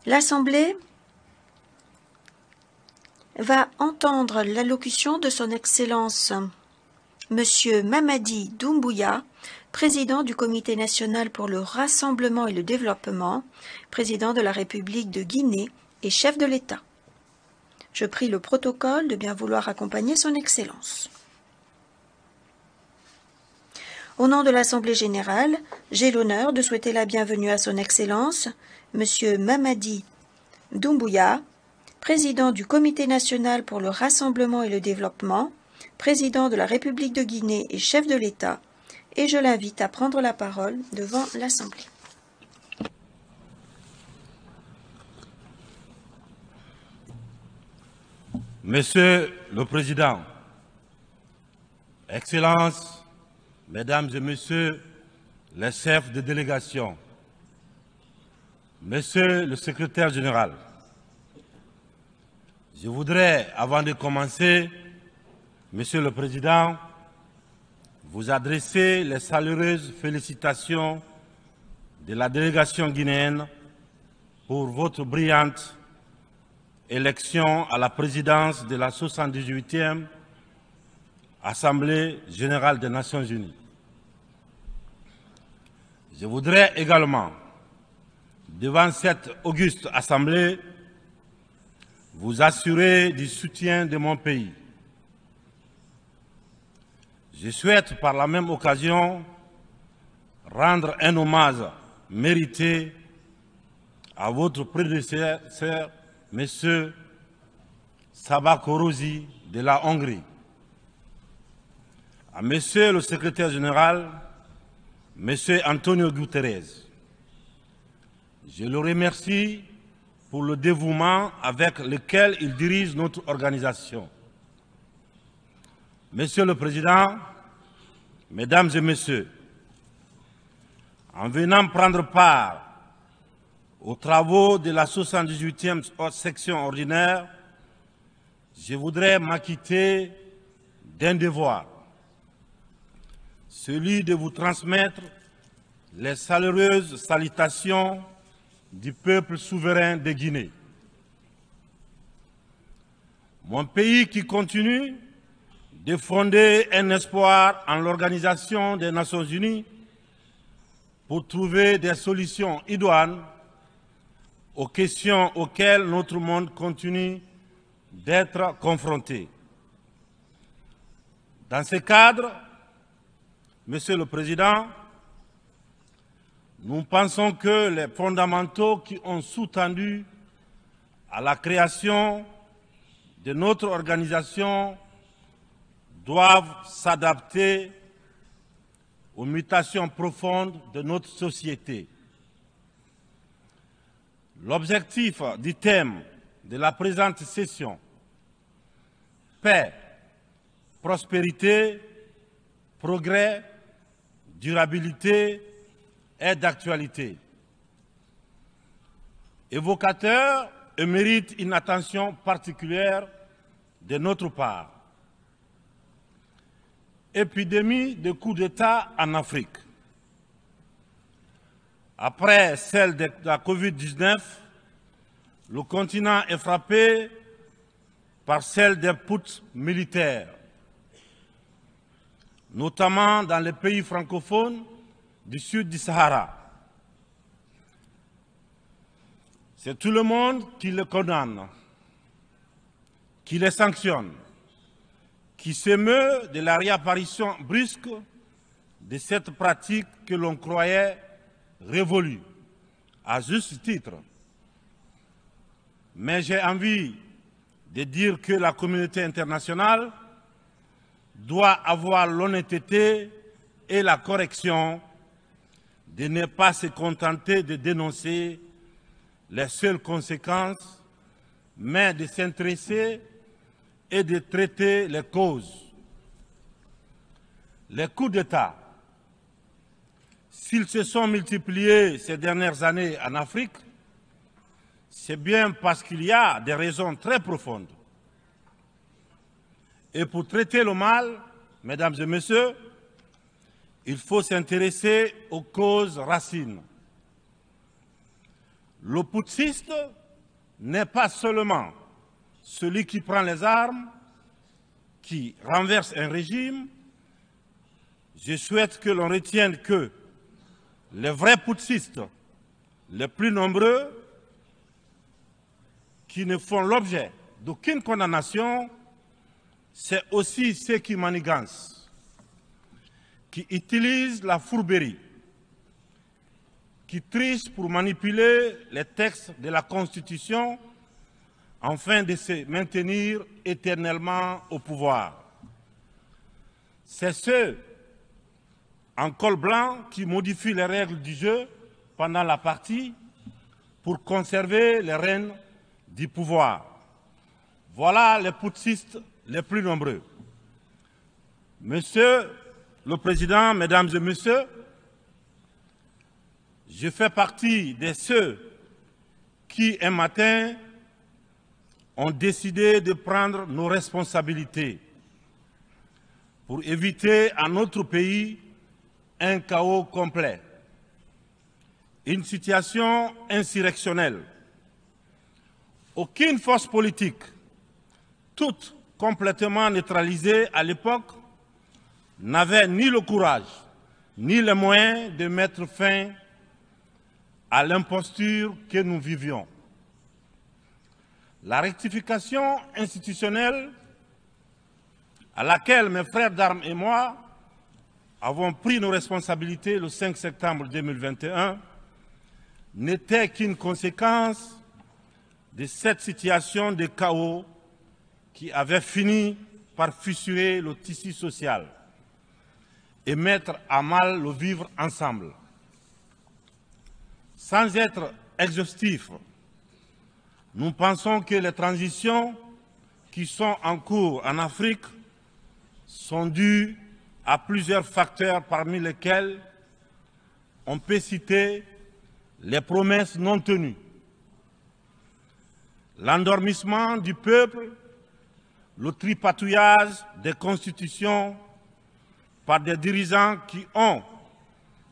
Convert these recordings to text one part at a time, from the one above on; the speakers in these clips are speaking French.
L'Assemblée va entendre l'allocution de son Excellence Monsieur Mamadi Doumbouya, président du Comité national pour le rassemblement et le développement, président de la République de Guinée et chef de l'État. Je prie le protocole de bien vouloir accompagner son Excellence. Au nom de l'Assemblée générale, j'ai l'honneur de souhaiter la bienvenue à son Excellence, Monsieur Mamadi Doumbouya, président du Comité national pour le rassemblement et le développement, président de la République de Guinée et chef de l'État, et je l'invite à prendre la parole devant l'Assemblée. Monsieur le Président, Excellences, Mesdames et Messieurs les chefs de délégation, Monsieur le Secrétaire général, je voudrais, avant de commencer, Monsieur le Président, vous adresser les chaleureuses félicitations de la délégation guinéenne pour votre brillante élection à la présidence de la 78e Assemblée générale des Nations unies. Je voudrais également, devant cette auguste Assemblée, vous assurer du soutien de mon pays. Je souhaite par la même occasion rendre un hommage mérité à votre prédécesseur, M. Saba Korosi de la Hongrie, à M. le secrétaire général, M. Antonio Guterres. Je le remercie pour le dévouement avec lequel il dirige notre organisation. Monsieur le Président, Mesdames et Messieurs, en venant prendre part aux travaux de la 78e section ordinaire, je voudrais m'acquitter d'un devoir, celui de vous transmettre les chaleureuses salutations du peuple souverain de Guinée. Mon pays qui continue de fonder un espoir en l'Organisation des Nations Unies pour trouver des solutions idoines aux questions auxquelles notre monde continue d'être confronté. Dans ce cadre, Monsieur le Président, nous pensons que les fondamentaux qui ont sous-tendu à la création de notre organisation doivent s'adapter aux mutations profondes de notre société. L'objectif du thème de la présente session, paix, prospérité, progrès, durabilité, est d'actualité. Évocateur et mérite une attention particulière de notre part. Épidémie de coups d'État en Afrique. Après celle de la Covid-19, le continent est frappé par celle des putsches militaires, notamment dans les pays francophones du sud du Sahara. C'est tout le monde qui le condamne, qui les sanctionne, qui s'émeut de la réapparition brusque de cette pratique que l'on croyait révolue, à juste titre. Mais j'ai envie de dire que la communauté internationale doit avoir l'honnêteté et la correction de ne pas se contenter de dénoncer les seules conséquences, mais de s'intéresser et de traiter les causes. Les coups d'État, s'ils se sont multipliés ces dernières années en Afrique, c'est bien parce qu'il y a des raisons très profondes. Et pour traiter le mal, mesdames et messieurs, il faut s'intéresser aux causes racines. Le putschiste n'est pas seulement celui qui prend les armes, qui renverse un régime. Je souhaite que l'on retienne que les vrais putschistes, les plus nombreux, qui ne font l'objet d'aucune condamnation, c'est aussi ceux qui manigancent, qui utilisent la fourberie, qui trichent pour manipuler les textes de la Constitution afin de se maintenir éternellement au pouvoir. C'est ceux en col blanc qui modifient les règles du jeu pendant la partie pour conserver les rênes du pouvoir. Voilà les putschistes les plus nombreux. Monsieur le Président, Mesdames et Messieurs, je fais partie de ceux qui, un matin, ont décidé de prendre nos responsabilités pour éviter à notre pays un chaos complet, une situation insurrectionnelle. Aucune force politique, toute complètement neutralisée à l'époque, n'avait ni le courage ni les moyens de mettre fin à l'imposture que nous vivions. La rectification institutionnelle à laquelle mes frères d'armes et moi avons pris nos responsabilités le 5 septembre 2021 n'était qu'une conséquence de cette situation de chaos qui avait fini par fissurer le tissu social et mettre à mal le vivre ensemble. Sans être exhaustif, nous pensons que les transitions qui sont en cours en Afrique sont dues à plusieurs facteurs parmi lesquels on peut citer les promesses non tenues, l'endormissement du peuple, le tripatouillage des constitutions par des dirigeants qui ont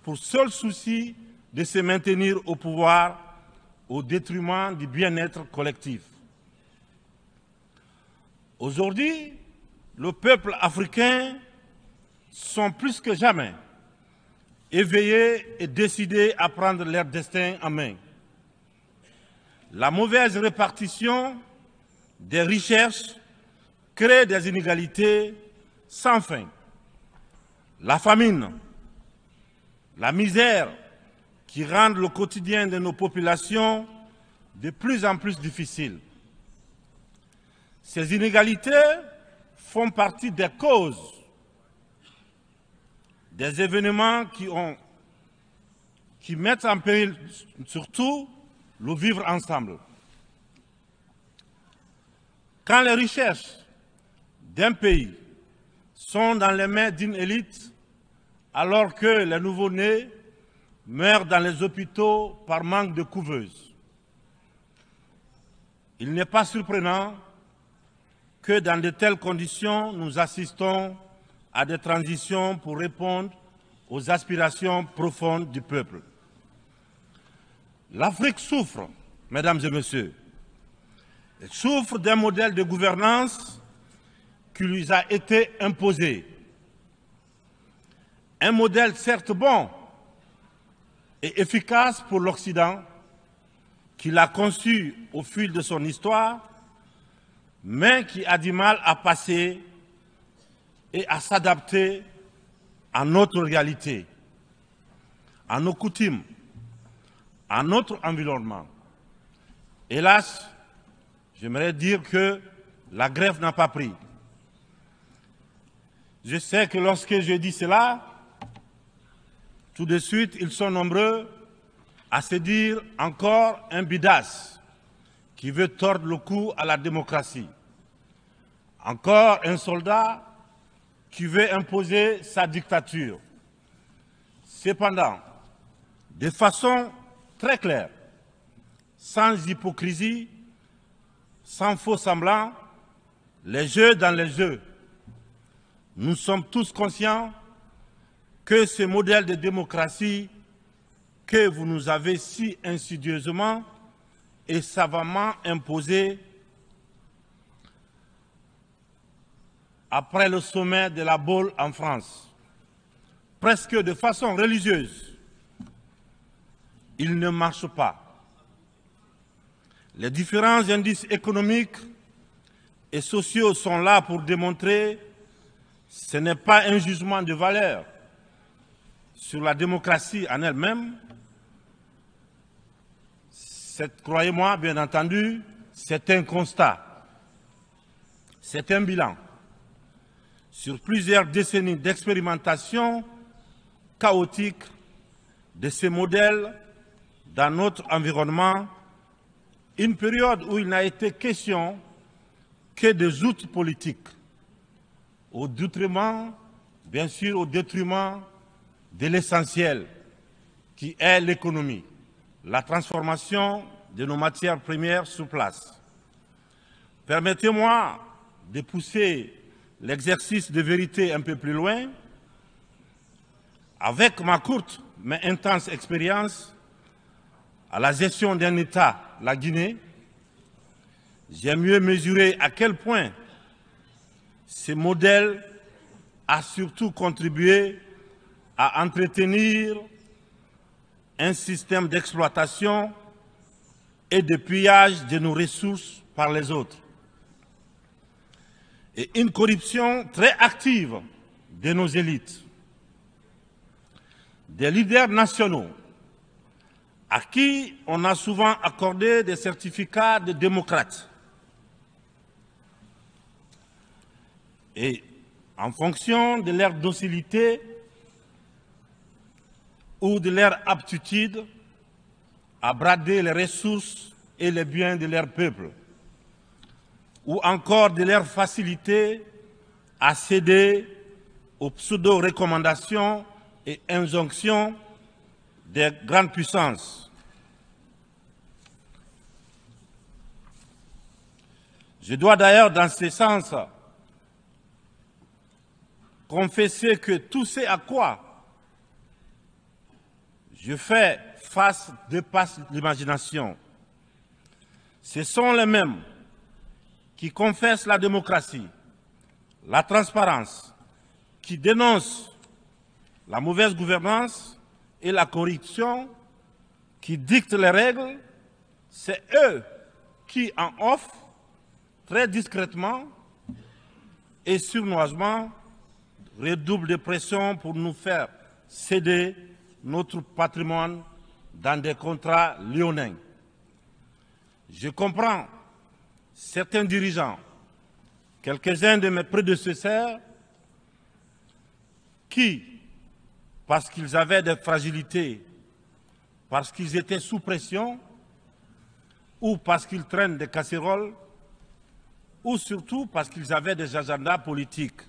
pour seul souci de se maintenir au pouvoir au détriment du bien-être collectif. Aujourd'hui, le peuple africain sont plus que jamais éveillés et décidés à prendre leur destin en main. La mauvaise répartition des richesses crée des inégalités sans fin. La famine, la misère qui rendent le quotidien de nos populations de plus en plus difficile. Ces inégalités font partie des causes des événements qui mettent en péril surtout le vivre ensemble. Quand les richesses d'un pays sont dans les mains d'une élite, alors que les nouveau-nés meurent dans les hôpitaux par manque de couveuses, il n'est pas surprenant que dans de telles conditions, nous assistons à des transitions pour répondre aux aspirations profondes du peuple. L'Afrique souffre, mesdames et messieurs. Elle souffre d'un modèle de gouvernance qui lui a été imposé. Un modèle certes bon et efficace pour l'Occident, qu'il a conçu au fil de son histoire, mais qui a du mal à passer et à s'adapter à notre réalité, à nos coutumes, à notre environnement. Hélas, j'aimerais dire que la grève n'a pas pris. Je sais que lorsque je dis cela, tout de suite, ils sont nombreux à se dire encore un bidas qui veut tordre le cou à la démocratie. Encore un soldat qui veut imposer sa dictature. Cependant, de façon très claire, sans hypocrisie, sans faux semblant, les jeux dans les jeux, nous sommes tous conscients que ce modèle de démocratie que vous nous avez si insidieusement et savamment imposée après le sommet de la Baule en France, presque de façon religieuse, il ne marche pas. Les différents indices économiques et sociaux sont là pour démontrer que ce n'est pas un jugement de valeur sur la démocratie en elle-même. Croyez-moi, bien entendu, c'est un constat, c'est un bilan. Sur plusieurs décennies d'expérimentation chaotique de ces modèles dans notre environnement, une période où il n'a été question que des outils politiques, au détriment, bien sûr, au détriment de l'essentiel, qui est l'économie, la transformation de nos matières premières sur place. Permettez-moi de pousser l'exercice de vérité un peu plus loin. Avec ma courte mais intense expérience à la gestion d'un État, la Guinée, j'ai mieux mesuré à quel point ce modèle a surtout contribué à entretenir un système d'exploitation et de pillage de nos ressources par les autres, et une corruption très active de nos élites, des leaders nationaux à qui on a souvent accordé des certificats de démocrates. Et en fonction de leur docilité ou de leur aptitude à brader les ressources et les biens de leur peuple, ou encore de leur facilité à céder aux pseudo-recommandations et injonctions des grandes puissances. Je dois d'ailleurs, dans ce sens, confesser que tout ce à quoi je fais face dépasse l'imagination. Ce sont les mêmes qui confessent la démocratie, la transparence, qui dénoncent la mauvaise gouvernance et la corruption, qui dictent les règles. C'est eux qui en offrent très discrètement et sournoisement redoublent de pression pour nous faire céder notre patrimoine dans des contrats léonins. Je comprends certains dirigeants, quelques-uns de mes prédécesseurs, qui, parce qu'ils avaient des fragilités, parce qu'ils étaient sous pression, ou parce qu'ils traînent des casseroles, ou surtout parce qu'ils avaient des agendas politiques,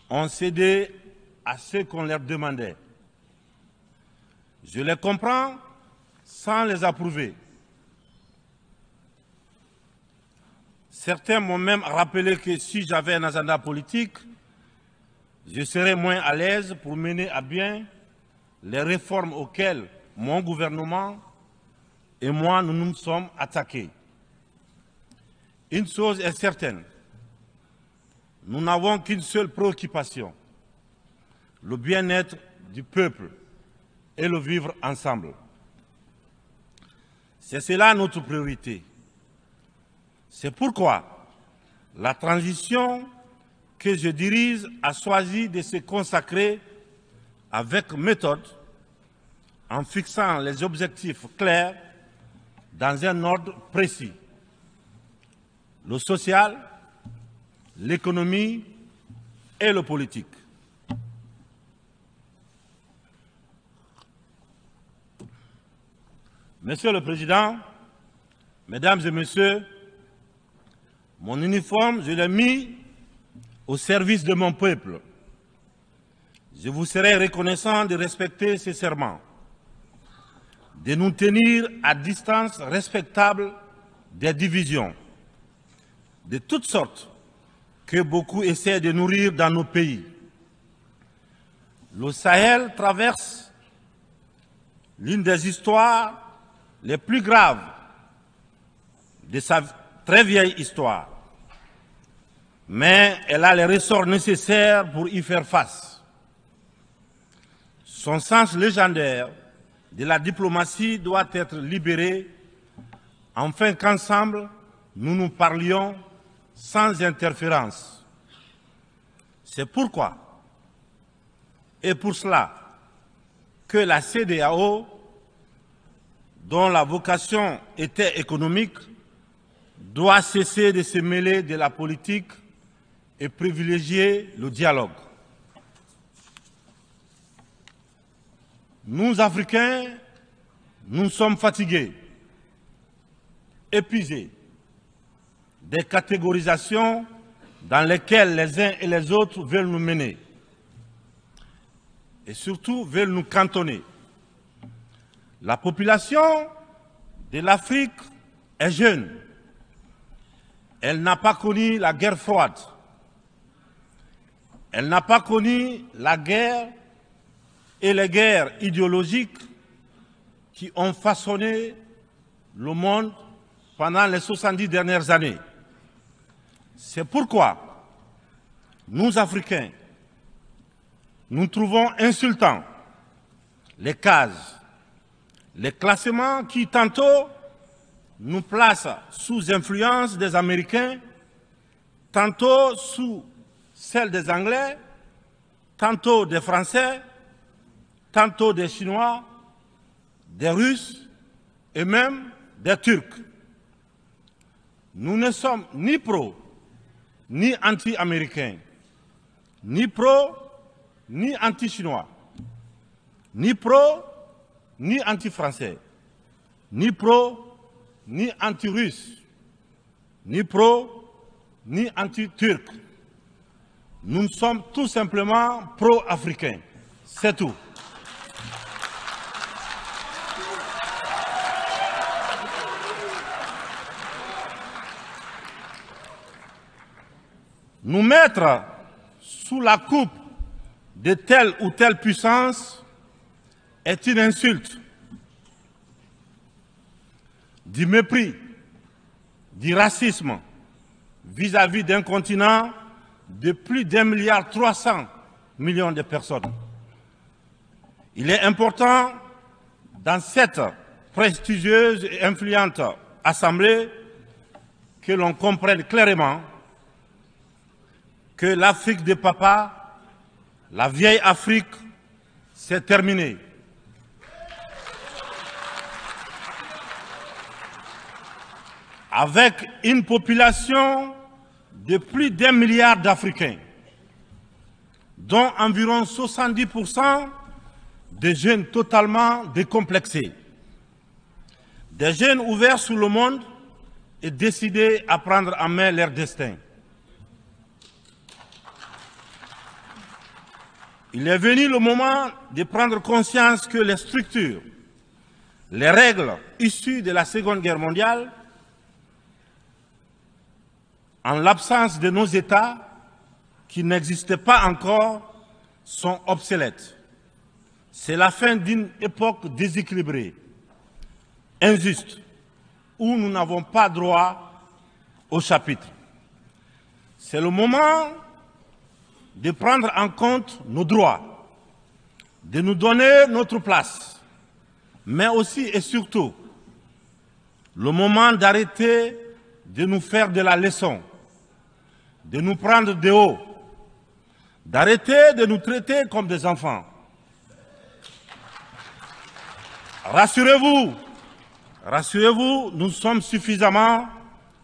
ont cédé à ce qu'on leur demandait. Je les comprends sans les approuver. Certains m'ont même rappelé que si j'avais un agenda politique, je serais moins à l'aise pour mener à bien les réformes auxquelles mon gouvernement et moi nous nous sommes attaqués. Une chose est certaine, nous n'avons qu'une seule préoccupation, le bien-être du peuple et le vivre ensemble. C'est cela notre priorité. C'est pourquoi la transition que je dirige a choisi de se consacrer avec méthode en fixant les objectifs clairs dans un ordre précis. Le social, l'économie et le politique. Monsieur le Président, Mesdames et Messieurs, mon uniforme, je l'ai mis au service de mon peuple. Je vous serai reconnaissant de respecter ces serments, de nous tenir à distance respectable des divisions, de toutes sortes, que beaucoup essaient de nourrir dans nos pays. Le Sahel traverse l'une des histoires les plus graves de sa très vieille histoire. Mais elle a les ressorts nécessaires pour y faire face. Son sens légendaire de la diplomatie doit être libéré afin qu'ensemble, nous nous parlions sans interférence. C'est pourquoi, et pour cela, que la CEDEAO, dont la vocation était économique, doit cesser de se mêler de la politique et privilégier le dialogue. Nous, Africains, nous sommes fatigués, épuisés des catégorisations dans lesquelles les uns et les autres veulent nous mener et surtout veulent nous cantonner. La population de l'Afrique est jeune. Elle n'a pas connu la guerre froide. Elle n'a pas connu la guerre et les guerres idéologiques qui ont façonné le monde pendant les 70 dernières années. C'est pourquoi nous, Africains, nous trouvons insultants les cases, les classements qui tantôt nous placent sous influence des Américains, tantôt sous celle des Anglais, tantôt des Français, tantôt des Chinois, des Russes et même des Turcs. Nous ne sommes ni pro, ni anti-américains, ni pro, ni anti-chinois, ni pro, ni anti-français, ni pro, ni anti-russe, ni pro, ni anti-turc. Nous sommes tout simplement pro-africains. C'est tout. Nous mettre sous la coupe de telle ou telle puissance est une insulte, du mépris, du racisme vis-à-vis d'un continent de plus d'1,3 milliard de personnes. Il est important, dans cette prestigieuse et influente assemblée, que l'on comprenne clairement que l'Afrique de papa, la vieille Afrique, c'est terminé. Avec une population de plus d'1 milliard d'Africains, dont environ 70% de jeunes totalement décomplexés, des jeunes ouverts sur le monde et décidés à prendre en main leur destin. Il est venu le moment de prendre conscience que les structures, les règles issues de la Seconde Guerre mondiale, en l'absence de nos États, qui n'existaient pas encore, sont obsolètes. C'est la fin d'une époque déséquilibrée, injuste, où nous n'avons pas droit au chapitre. C'est le moment de prendre en compte nos droits, de nous donner notre place, mais aussi et surtout le moment d'arrêter de nous faire de la leçon, de nous prendre de haut, d'arrêter de nous traiter comme des enfants. Rassurez-vous, rassurez-vous, nous sommes suffisamment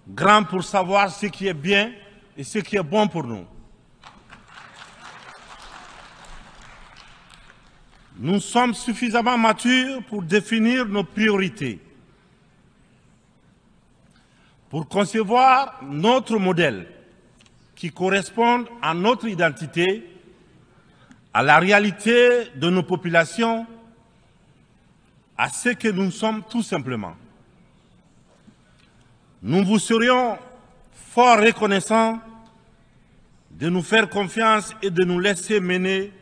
grands pour savoir ce qui est bien et ce qui est bon pour nous. Nous sommes suffisamment matures pour définir nos priorités, pour concevoir notre modèle qui corresponde à notre identité, à la réalité de nos populations, à ce que nous sommes tout simplement. Nous vous serions fort reconnaissants de nous faire confiance et de nous laisser mener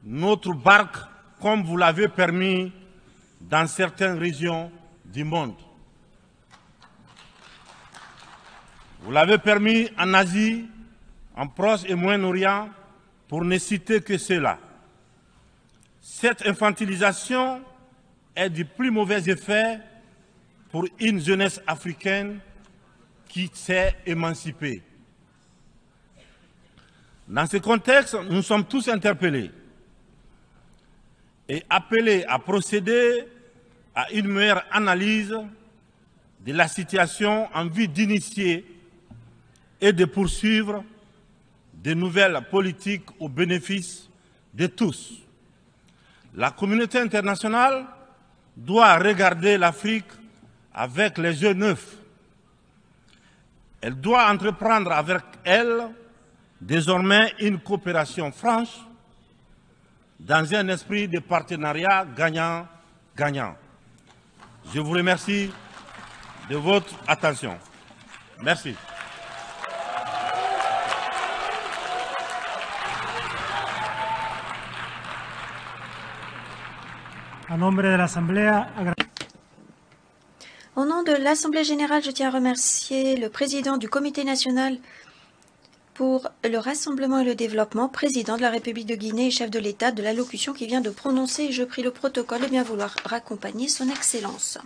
notre barque comme vous l'avez permis dans certaines régions du monde. Vous l'avez permis en Asie, en Proche et Moyen-Orient, pour ne citer que cela. Cette infantilisation est du plus mauvais effet pour une jeunesse africaine qui s'est émancipée. Dans ce contexte, nous sommes tous interpellés et appelés à procéder à une meilleure analyse de la situation en vue d'initier et de poursuivre de nouvelles politiques au bénéfice de tous. La communauté internationale doit regarder l'Afrique avec les yeux neufs. Elle doit entreprendre avec elle désormais une coopération franche dans un esprit de partenariat gagnant-gagnant. Je vous remercie de votre attention. Merci. Au nom de l'Assemblée générale, je tiens à remercier le président du Comité national pour le rassemblement et le développement, président de la République de Guinée et chef de l'État, de l'allocution qu'il vient de prononcer, et je prie le protocole de bien vouloir raccompagner son Excellence.